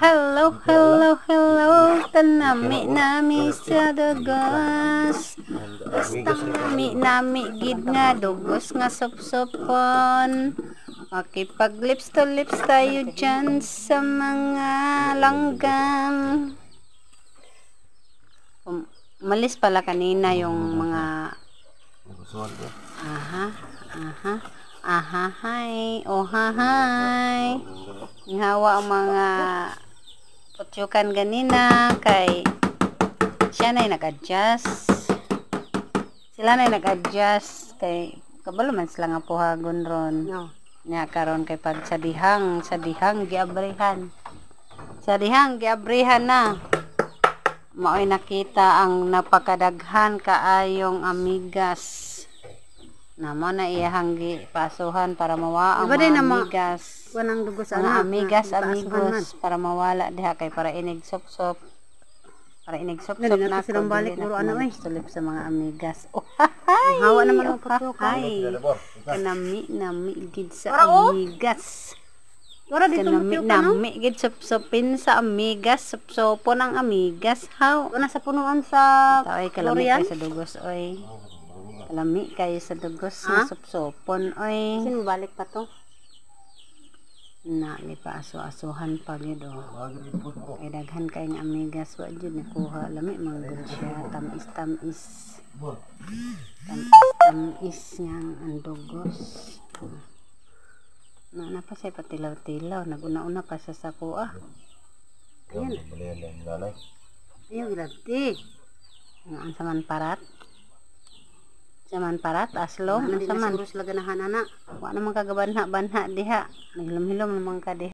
Hello, hello, hello. Tanami nami sa dugos. Basta nami gid nga dugos nga supsupon. Makipag lips to lips tayo dyan sa mga langgam. Umalis pala kanina yung mga hi. Oh, hi. Ngawa ang mga putyukan ganina kay siya na nag-adjust. Sila na nag-adjust kay kabalo man sila nga puhagon ron. No. Nya karon kay pag sa dihang giabrihan. Sa dihang giabrihan na. Mao'y nakita ang napakadaghan kaayong amigas. Namo na iyahang pasuhan para mawaa ang mga amigas. Wanang dugos Mga amigas, amigos para mawala diha kay para inig sop-sop. Para inig sop-sop na silang balik puro ano eh. Tulip sa mga amigas. Oh, hawa naman ang putok. Kanami gid sa amigas. Wala dito Kanami gid sop-sopin sa amigas, sop-sopon ang amigas. How? Wala sa punuan sa Taway kalami kay sa dugos oy. Kalami kayo sa dugos nga sop-sopon oy. Sino balik pa to? Na lipa aso-asuhan pa gid oh. Kay daghan kay nga amigas wa jud nakuha lami manggod siya tamis nga ang dugos. Na pa siya patilaw-tilaw naguna-una pa sa sakuha. Ayan. Ayaw ilagti. Ang saman parat aslo Ano saman surus laganahan ana. wa naman kagabanha diha naghilom-hilom naman ka diha.